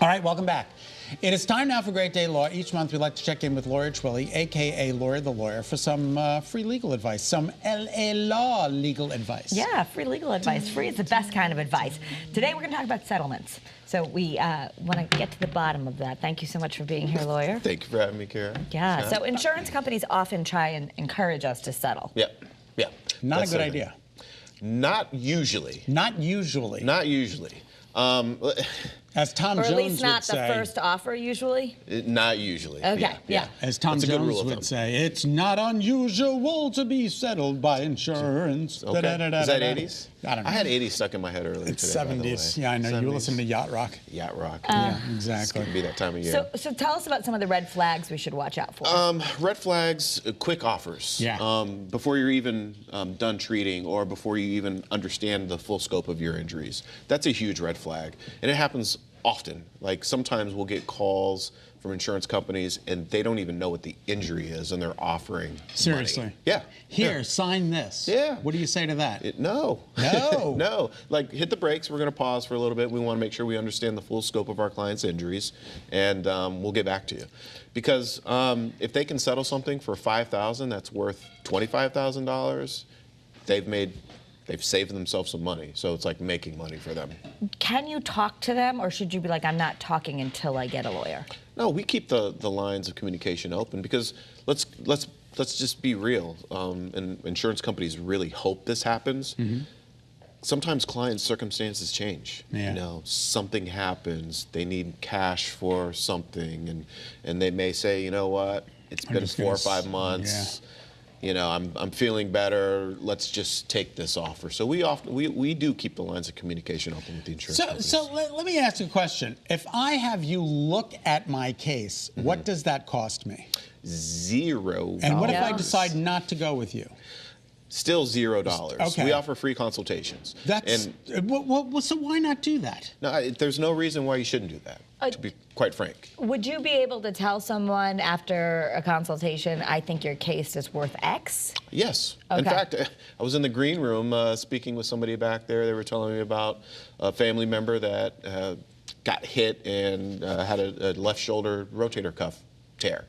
All right, welcome back. It is time now for Great Day Law. Each month we like to check in with lawyer Twillie, a.k.a. Lawyer the Lawyer, for some free legal advice, some LA law legal advice. Yeah, free legal advice. Free is the best kind of advice. Today we're going to talk about settlements. So we want to get to the bottom of that. Thank you so much for being here, lawyer. Thank you for having me, Kara. Yeah, so insurance companies often try and encourage us to settle. Yeah. Not a good idea. Not usually. Not usually. Not usually. As Tom Or Jones at least not would say, the first offer, usually? Not usually. Okay, yeah. As Tom Jones would say, it's not unusual to be settled by insurance. Okay. Is that 80s? I don't know. I had 80s stuck in my head earlier It's today, 70s. by the way. Yeah, I know. 70s. You listen to yacht rock. Yacht rock. Yeah, It's exactly. going to be that time of year. So tell us about some of the red flags we should watch out for. Red flags, quick offers. Yeah. Before you're even done treating or before you even understand the full scope of your injuries. That's a huge red flag. And it happens often. Like sometimes we'll get calls from insurance companies and they don't even know what the injury is and they're offering Seriously? money. Yeah. Here, sign this. Yeah. What do you say to that? No. No. No. Like, hit the brakes. We're going to pause for a little bit. We want to make sure we understand the full scope of our client's injuries, and we'll get back to you. Because if they can settle something for $5,000 that's worth $25,000, they've saved themselves some money. So it's like making money for them. Can you talk to them, or should you be like, I'm not talking until I get a lawyer? No, we keep the lines of communication open because let's just be real. And insurance companies really hope this happens. Mm-hmm. Sometimes clients' circumstances change. Yeah. You know, something happens. They need cash for something, and they may say, you know what? It's been 4 or 5 months. Yeah. You know, I'm feeling better. Let's just take this offer. So we do keep the lines of communication open with the insurance companies. So let me ask you a question. If I have you look at my case, what does that cost me? $0. And what if I decide not to go with you? Still $0. Okay. We offer free consultations. That's so why not do that? No, there's no reason why you shouldn't do that, to be quite frank. Would you be able to tell someone after a consultation, I think your case is worth X? Yes. Okay. In fact, I was in the green room speaking with somebody back there. They were telling me about a family member that got hit and had a left shoulder rotator cuff tear.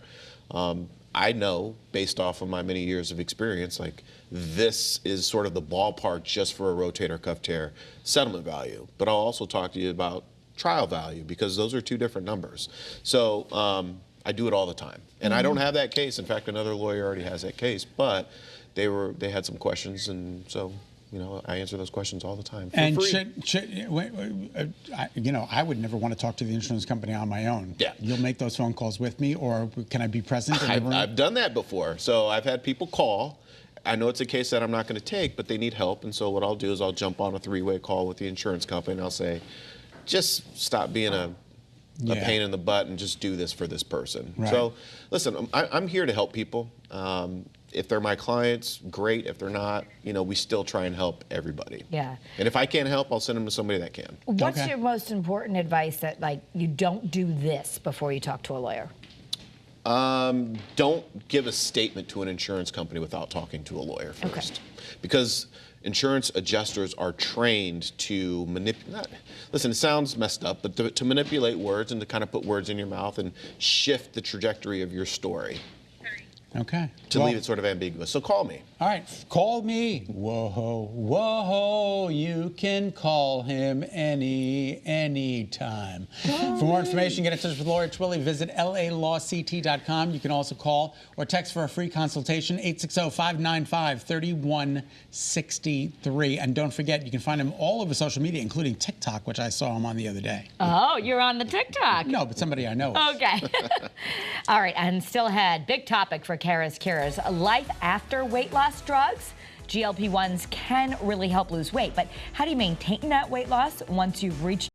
I know, based off of my many years of experience, like this is sort of the ballpark just for a rotator cuff tear settlement value. But I'll also talk to you about trial value because those are two different numbers. So I do it all the time. And I don't have that case. In fact, another lawyer already has that case. But they had some questions, and so you know, I answer those questions all the time for free. You know, I would never want to talk to the insurance company on my own. Yeah. You'll make those phone calls with me, or can I be present in the room? I've done that before. So I've had people call. I know it's a case that I'm not going to take, but they need help. And so what I'll do is I'll jump on a 3-way call with the insurance company, and I'll say, just stop being a pain in the butt and just do this for this person. Right. So listen, I'm here to help people. If they're my clients, great. If they're not, you know, we still try and help everybody. Yeah. And if I can't help, I'll send them to somebody that can. What's your most important advice that, like, you don't do this before you talk to a lawyer? Don't give a statement to an insurance company without talking to a lawyer first. Okay. Because insurance adjusters are trained to manipulate. Listen, it sounds messed up, but to manipulate words and to kind of put words in your mouth and shift the trajectory of your story. Okay. To leave it sort of ambiguous. So call me. All right, call me. Whoa, whoa, you can call him anytime. For more information, get in touch with Lawyer Twillie. Visit lalawct.com. You can also call or text for a free consultation, 860-595-3163. And don't forget, you can find him all over social media, including TikTok, which I saw him on the other day. Oh, you're on the TikTok. No, but somebody I know of. Okay. All right, and still ahead, big topic for Kara's Cures, life after weight loss drugs. GLP-1s can really help lose weight, but how do you maintain that weight loss once you've reached